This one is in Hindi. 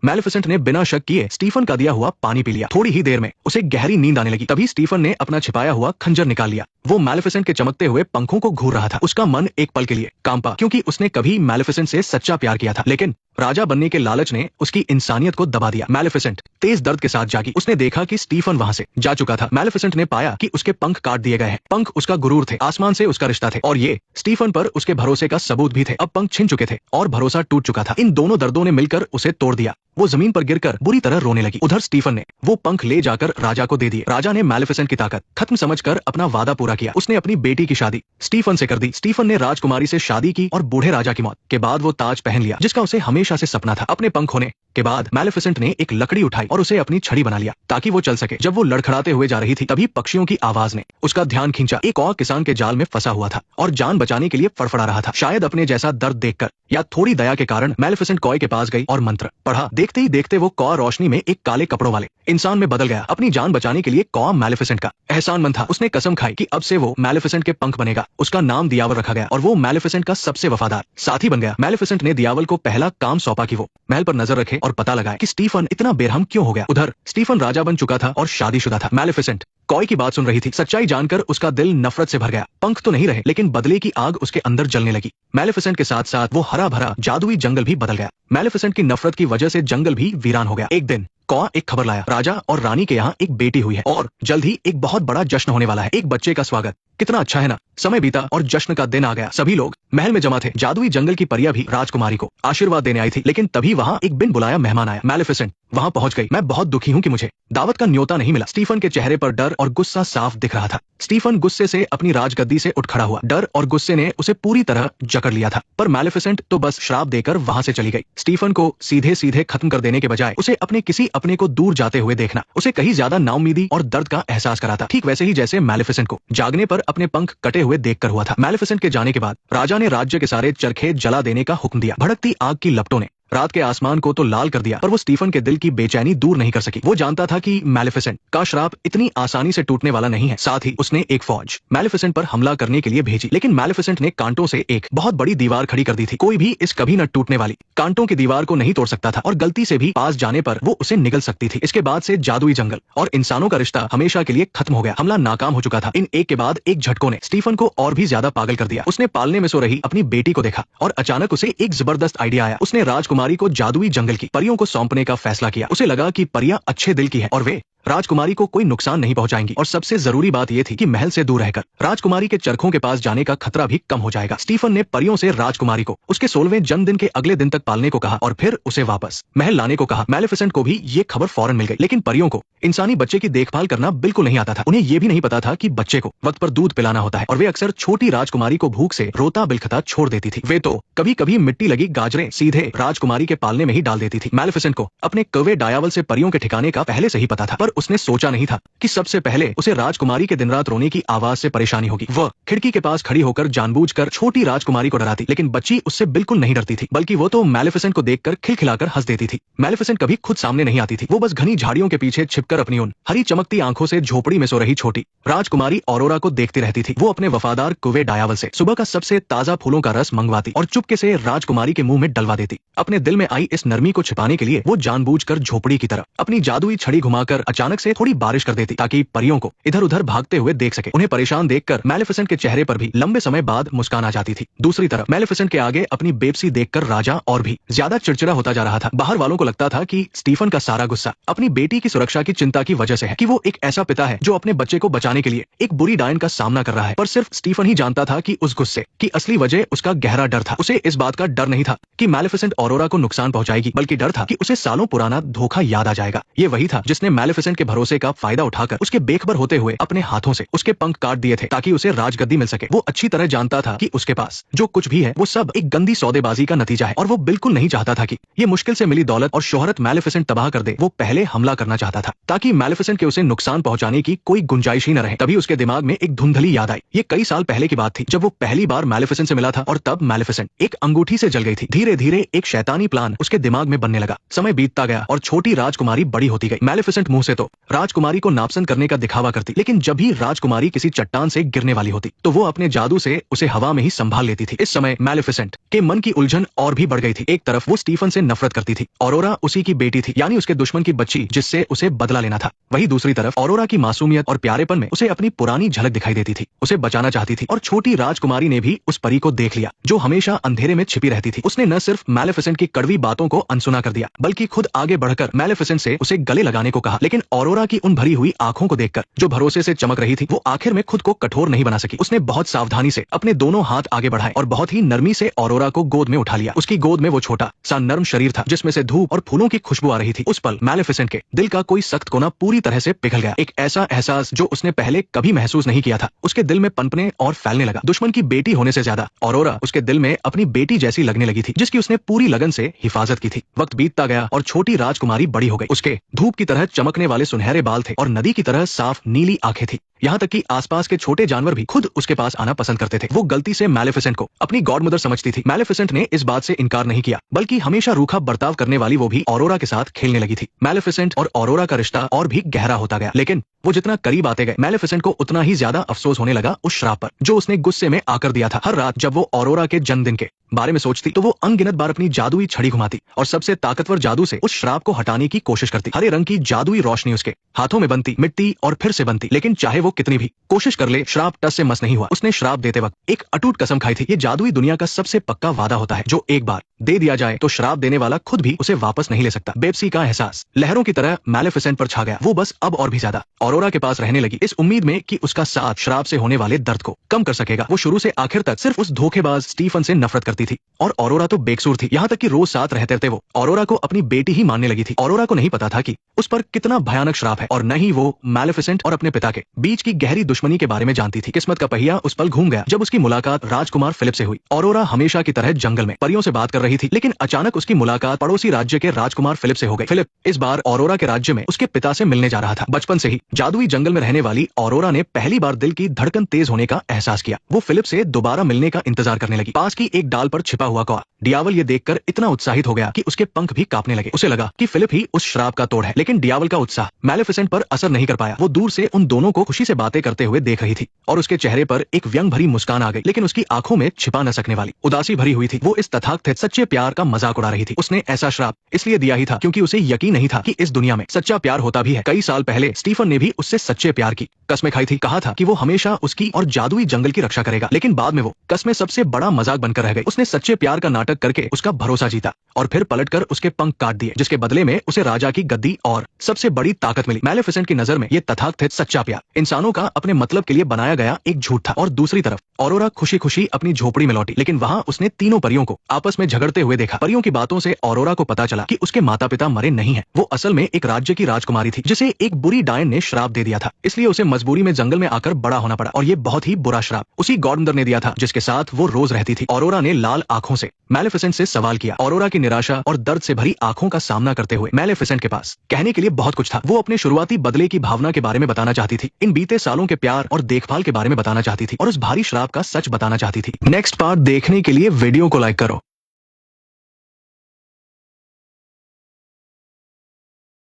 मैलेफिसेंट ने बिना शक किए स्टीफन का दिया हुआ पानी पी लिया। थोड़ी ही देर में उसे गहरी नींद आने लगी। तभी स्टीफन ने अपना छिपाया हुआ खंजर निकाल लिया। वो मैलेफिसेंट के चमकते हुए पंखों को घूर रहा था। उसका मन एक पल के लिए कांपा, क्योंकि उसने कभी मैलेफिसेंट से सच्चा प्यार किया था, लेकिन राजा बनने के लालच ने उसकी इंसानियत को दबा दिया। मैलेफिसेंट तेज दर्द के साथ जागी। उसने देखा कि स्टीफन वहां से जा चुका था। मैलेफिसेंट ने पाया कि उसके पंख काट दिए गए हैं। पंख उसका गुरूर थे, आसमान से उसका रिश्ता थे, और ये स्टीफन पर उसके भरोसे का सबूत भी थे। अब पंख छिन चुके थे और भरोसा टूट चुका था। इन दोनों दर्दों ने मिलकर उसे तोड़ दिया। वो जमीन पर गिरकर बुरी तरह रोने लगी। उधर स्टीफन ने वो पंख ले जाकर राजा को दे दिए। राजा ने मैलेफिसेंट की ताकत खत्म समझकर अपना वादा पूरा किया। उसने अपनी बेटी की शादी स्टीफन से कर दी। स्टीफन ने राजकुमारी से शादी की और बूढ़े राजा की मौत के बाद वो ताज पहन लिया जिसका उसे हमेशा से सपना था। अपने पंख होने के बाद मैलेफिसेंट ने एक लकड़ी उठाई और उसे अपनी छड़ी बना लिया ताकि वो चल सके। जब वो लड़खड़ाते हुए जा रही थी तभी पक्षियों की आवाज ने उसका ध्यान खींचा। एक और किसान के जाल में फंसा हुआ था और जान बचाने के लिए फड़फड़ा रहा था। शायद अपने जैसा दर्द देखकर या थोड़ी दया के कारण मैलेफिसेंट कॉय के पास गई और मंत्र पढ़ा। देखते ही देखते वो कॉ रोशनी में एक काले कपड़ों वाले इंसान में बदल गया। अपनी जान बचाने के लिए कॉ मैलेफिसेंट का एहसानमंद था। उसने कसम खाई कि अब से वो मैलेफिसेंट के पंख बनेगा। उसका नाम दियावल रखा गया और वो मैलेफिसेंट का सबसे वफादार साथी बन गया। मैलेफिसेंट ने दियावल को पहला काम सौंपा कि वो महल पर नजर रखे और पता लगाए कि स्टीफन इतना बेरहम क्यों हो गया। उधर स्टीफन राजा बन चुका था और शादीशुदा था। मैलेफिसेंट कॉय की बात सुन रही थी। सच्चाई जानकर उसका दिल नफरत से भर गया। पंख तो नहीं रहे, लेकिन बदले की आग उसके अंदर जलने लगी। मैलेफिसेंट के साथ साथ वो हरा भरा जादुई जंगल भी बदल गया। मैलेफिसेंट की नफरत की वजह से जंगल भी वीरान हो गया। एक दिन कॉ एक खबर लाया, राजा और रानी के यहाँ एक बेटी हुई है और जल्द ही एक बहुत बड़ा जश्न होने वाला है। एक बच्चे का स्वागत कितना अच्छा है ना। समय बीता और जश्न का दिन आ गया। सभी लोग महल में जमा थे। जादुई जंगल की परियां भी राजकुमारी को आशीर्वाद देने आई थी, लेकिन तभी वहाँ एक बिन बुलाया मेहमान आया। मैलेफिसेंट वहाँ पहुंच गई। मैं बहुत दुखी हूँ कि मुझे दावत का न्योता नहीं मिला। स्टीफन के चेहरे पर डर और गुस्सा साफ दिख रहा था। स्टीफन गुस्से से अपनी राजगद्दी से उठ खड़ा हुआ। डर और गुस्से ने उसे पूरी तरह जकड़ लिया था, पर मैलेफिसेंट तो बस श्राप देकर वहाँ से चली गई। स्टीफन को सीधे सीधे खत्म कर देने के बजाय उसे अपने किसी अपने को दूर जाते हुए देखना उसे कहीं ज्यादा नाउम्मीदी और दर्द का एहसास कराता। ठीक वैसे ही जैसे मैलेफिसेंट को जागने पर अपने पंख कटे हुए देखकर हुआ था। मैलेफिसेंट के जाने के बाद राजा ने राज्य के सारे चरखे जला देने का हुक्म दिया। भड़कती आग की लपटों ने रात के आसमान को तो लाल कर दिया, पर वो स्टीफन के दिल की बेचैनी दूर नहीं कर सकी। वो जानता था कि मैलेफिसेंट का श्राप इतनी आसानी से टूटने वाला नहीं है। साथ ही उसने एक फौज मैलेफिसेंट पर हमला करने के लिए भेजी, लेकिन मैलेफिसेंट ने कांटों से एक बहुत बड़ी दीवार खड़ी कर दी थी। कोई भी इस कभी न टूटने वाली कांटों की दीवार को नहीं तोड़ सकता था और गलती से भी पास जाने पर वो उसे निगल सकती थी। इसके बाद से जादुई जंगल और इंसानों का रिश्ता हमेशा के लिए खत्म हो गया। हमला नाकाम हो चुका था। इन एक के बाद एक झटकों ने स्टीफन को और भी ज्यादा पागल कर दिया। उसने पालने में सो रही अपनी बेटी को देखा और अचानक उसे एक जबरदस्त आइडिया आया। उसने राजकुमारी को जादुई जंगल की परियों को सौंपने का फैसला किया। उसे लगा कि परियां अच्छे दिल की हैं और वे राजकुमारी को कोई नुकसान नहीं पहुंचाएंगी। और सबसे जरूरी बात यह थी कि महल से दूर रहकर राजकुमारी के चरखों के पास जाने का खतरा भी कम हो जाएगा। स्टीफन ने परियों से राजकुमारी को उसके 16वें जन्मदिन के अगले दिन तक पालने को कहा और फिर उसे वापस महल लाने को कहा। मैलेफिसेंट को भी ये खबर फौरन मिल गई, लेकिन परियों को इंसानी बच्चे की देखभाल करना बिल्कुल नहीं आता था। उन्हें यह भी नहीं पता था कि बच्चे को वक्त पर दूध पिलाना होता है और वे अक्सर छोटी राजकुमारी को भूख से रोता बिलखता छोड़ देती थी। वे तो कभी कभी मिट्टी लगी गाजरें सीधे राजकुमारी के पालने में ही डाल देती थी। मैलेफिसेंट को अपने कौवे डायावल से परियों के ठिकाने का पहले से ही पता था, पर उसने सोचा नहीं था कि सबसे पहले उसे राजकुमारी के दिन रात रोने की आवाज से परेशानी होगी। वह खिड़की के पास खड़ी होकर जानबूझकर छोटी राजकुमारी को डराती, लेकिन बच्ची उससे बिल्कुल नहीं डरती थी, बल्कि वो तो मैलेफिसेंट को देखकर खिलखिलाकर हंस देती थी। मैलेफिसेंट कभी खुद सामने नहीं आती थी। वो बस घनी झाड़ियों के पीछे छिपकर अपनी उन हरी चमकती आंखों से झोपड़ी में सो रही छोटी राजकुमारी ऑरोरा को देखती रहती थी। वो अपने वफादार कुवे डायावल से सुबह का सबसे ताजा फूलों का रस मंगवाती और चुपके से राजकुमारी के मुंह में डलवा देती। अपने दिल में आई इस नरमी को छिपाने के लिए वो जानबूझकर झोपड़ी की तरफ अपनी जादुई छड़ी घुमाकर अचानक से थोड़ी बारिश कर देती ताकि परियों को इधर उधर भागते हुए देख सके। उन्हें परेशान देखकर मैलेफिसेंट के चेहरे पर भी लंबे समय बाद मुस्कान आ जाती थी। दूसरी तरफ मैलेफिसेंट के आगे अपनी बेबसी देखकर राजा और भी ज्यादा चिड़चिड़ा होता जा रहा था। बाहर वालों को लगता था कि स्टीफन का सारा गुस्सा अपनी बेटी की सुरक्षा की चिंता की वजह से है, कि वो एक ऐसा पिता है जो अपने बच्चे को बचाने के लिए एक बुरी डायन का सामना कर रहा है। पर सिर्फ स्टीफन ही जानता था कि उस गुस्से की असली वजह उसका गहरा डर था। उसे इस बात का डर नहीं था कि मैलेफिसेंट ऑरोरा को नुकसान पहुंचाएगी, बल्कि डर था कि उसे सालों पुराना धोखा याद आ जाएगा। ये वही था जिसने मैलेफिसेंट के भरोसे का फायदा उठाकर उसके बेखबर होते हुए अपने हाथों से उसके पंख काट दिए थे ताकि उसे राजगद्दी मिल सके। वो अच्छी तरह जानता था कि उसके पास जो कुछ भी है वो सब एक गंदी सौदेबाजी का नतीजा है और वो बिल्कुल नहीं चाहता था कि ये मुश्किल से मिली दौलत और शोहरत मैलेफिसेंट तबाह कर दे। वो पहले हमला करना चाहता था ताकि मैलेफिसेंट के उसे नुकसान पहुंचाने की कोई गुंजाइश ही न रहे। तभी उसके दिमाग में एक धुंधली याद आई। ये कई साल पहले की बात थी जब वो पहली बार मैलेफिसेंट से मिला था और तब मैलेफिसेंट एक अंगूठी से जल गई थी। धीरे धीरे एक शैतानी प्लान उसके दिमाग में बनने लगा। समय बीतता गया और छोटी राजकुमारी बड़ी होती गई। मैलेफिसेंट मुंह से तो राजकुमारी को नापसंद करने का दिखावा करती, लेकिन जब भी राजकुमारी किसी चट्टान से गिरने वाली होती तो वो अपने जादू से उसे हवा में ही संभाल लेती थी। इस समय मैलेफिसेंट के मन की उलझन और भी बढ़ गई थी। एक तरफ वो स्टीफन से नफरत करती थी, ऑरोरा उसी की बेटी थी, यानी उसके दुश्मन की बच्ची जिससे उसे बदला लेना था। वहीं दूसरी तरफ ऑरोरा की मासूमियत और प्यारेपन में उसे अपनी पुरानी झलक दिखाई देती थी, उसे बचाना चाहती थी। और छोटी राजकुमारी ने भी उस परी को देख लिया जो हमेशा अंधेरे में छिपी रहती थी। उसने न सिर्फ मैलेफिसेंट की कड़वी बातों को अनसुना कर दिया बल्कि खुद आगे बढ़कर मैलेफिसेंट से उसे गले लगाने को कहा, लेकिन ऑरोरा की उन भरी हुई आंखों को देखकर जो भरोसे से चमक रही थी वो आखिर में खुद को कठोर नहीं बना सकी। उसने बहुत सावधानी से अपने दोनों हाथ आगे बढ़ाए और बहुत ही नरमी से ऑरोरा को गोद में उठा लिया। उसकी गोद में वो छोटा सा नर्म शरीर था जिसमें से धूप और फूलों की खुशबू आ रही थी। उस पल मैलेफिसेंट के दिल का कोई सख्त कोना पूरी तरह से पिघल गया। एक ऐसा एहसास जो उसने पहले कभी महसूस नहीं किया था उसके दिल में पनपने और फैलने लगा। दुश्मन की बेटी होने से ज्यादा ऑरोरा उसके दिल में अपनी बेटी जैसी लगने लगी थी जिसकी उसने पूरी लगन से हिफाजत की थी। वक्त बीतता गया और छोटी राजकुमारी बड़ी हो गई। उसके धूप की तरह चमकने वाले सुनहरे बाल थे और नदी की तरह साफ नीली आंखें थी। यहाँ तक कि आसपास के छोटे जानवर भी खुद उसके पास आना पसंद करते थे। वो गलती से मैलेफिसेंट को अपनी गॉडमदर समझती थी। मैलेफिसेंट ने इस बात से इनकार नहीं किया बल्कि हमेशा रूखा बर्ताव करने वाली वो भी ऑरोरा के साथ खेलने लगी थी। मैलेफिसेंट और ऑरोरा का रिश्ता और भी गहरा होता गया, लेकिन वो जितना करीब आते गए मैलेफिसेंट को उतना ही ज्यादा अफसोस होने लगा उस श्राप पर जो उसने गुस्से में आकर दिया था। हर रात जब वो ऑरोरा के जन्मदिन के बारे में सोचती तो वो अनगिनत बार अपनी जादुई छड़ी घुमाती और सबसे ताकतवर जादू से उस श्राप को हटाने की कोशिश करती। हरे रंग की जादुई रोशनी उसके हाथों में बनती, मिट्टी और फिर से बनती, लेकिन चाहे वो कितनी भी कोशिश कर ले श्राप टस से मस नहीं हुआ। उसने श्राप देते वक्त एक अटूट कसम खाई थी। ये जादुई दुनिया का सबसे पक्का वादा होता है जो एक बार दे दिया जाए तो श्राप देने वाला खुद भी उसे वापस नहीं ले सकता। बेबसी का एहसास लहरों की तरह मैलेफिसेंट पर छा गया। वो बस अब और भी ज्यादा ऑरोरा के पास रहने लगी इस उम्मीद में कि उसका साथ श्राप से होने वाले दर्द को कम कर सकेगा। वो शुरू से आखिर तक सिर्फ उस धोखेबाज स्टीफन से नफरत करती थी और ऑरोरा तो बेकसूर थी। यहाँ तक कि रोज साथ रहते थे वो ऑरोरा को अपनी बेटी ही मानने लगी थी। ऑरोरा को नहीं पता था कि उस पर कितना भयानक श्राप है और न ही वो मैलेफिसेंट और अपने पिता के बीच की गहरी दुश्मनी के बारे में जानती थी। किस्मत का पहिया उस पल घूम गया जब उसकी मुलाकात राजकुमार फिलिप से हुई। ऑरोरा हमेशा की तरह जंगल में परियों से बात कर रही थी, लेकिन अचानक उसकी मुलाकात पड़ोसी राज्य के राजकुमार फिलिप से हो गई। फिलिप इस बार ऑरोरा के राज्य में उसके पिता से मिलने जा रहा था। बचपन से ही जादुई जंगल में रहने वाली ऑरोरा ने पहली बार दिल की धड़कन तेज होने का एहसास किया। वो फिलिप से दोबारा मिलने का इंतजार करने लगी। पास की एक डाल पर छिपा हुआ कौआ डियावल ये देखकर इतना उत्साहित हो गया कि उसके पंख भी कांपने लगे। उसे लगा कि फिलिप ही उस श्राप का तोड़ है, लेकिन डियावल का उत्साह मैलेफिसेंट पर असर नहीं कर पाया। वो दूर से उन दोनों को खुशी से बातें करते हुए देख रही थी और उसके चेहरे पर एक व्यंग भरी मुस्कान आ गई, लेकिन उसकी आंखों में छिपा न सकने वाली उदासी भरी हुई थी। वो इस तथाकथित सच्चे प्यार का मजाक उड़ा रही थी। उसने ऐसा श्राप इसलिए दिया ही था क्योंकि उसे यकीन नहीं था कि इस दुनिया में सच्चा प्यार होता भी है। कई साल पहले स्टीफन ने भी उससे सच्चे प्यार की कस्में खाई थी। कहा था कि वो हमेशा उसकी और जादुई जंगल की रक्षा करेगा, लेकिन बाद में वो कस्में सबसे बड़ा मजाक बनकर रह गई। उसने सच्चे प्यार का नाटक करके उसका भरोसा जीता और फिर पलटकर उसके पंख काट दिए, जिसके बदले में उसे राजा की गद्दी और सबसे बड़ी ताकत मिली। मैलेफिसेंट की नजर में ये तथाकथित सच्चा प्यार इंसानों का अपने मतलब के लिए बनाया गया एक झूठ था। और दूसरी तरफ ऑरोरा खुशी खुशी अपनी झोपड़ी में लौटी, लेकिन वहां उसने तीनों परियों को आपस में झगड़ते हुए देखा। परियों की बातों से ऑरोरा को पता चला कि उसके माता पिता मरे नहीं है। वो असल में एक राज्य की राजकुमारी थी जिसे एक बुरी डायन ने श्राप दे दिया था, इसलिए उसे मजबूरी में जंगल में आकर बड़ा होना पड़ा। और ये बहुत ही बुरा श्राप उसी गॉडमदर ने दिया था जिसके साथ वो रोज रहती थी। ऑरोरा ने लाल आंखों से मैलेफिसेंट से सवाल किया। ऑरोरा की निराशा और दर्द से भरी आंखों का सामना करते हुए मैलेफिसेंट के पास कहने के लिए बहुत कुछ था। वो अपने शुरुआती बदले की भावना के बारे में बताना चाहती थी, इन बीते सालों के प्यार और देखभाल के बारे में बताना चाहती थी और उस भारी श्राप का सच बताना चाहती थी। नेक्स्ट पार्ट देखने के लिए वीडियो को लाइक करो।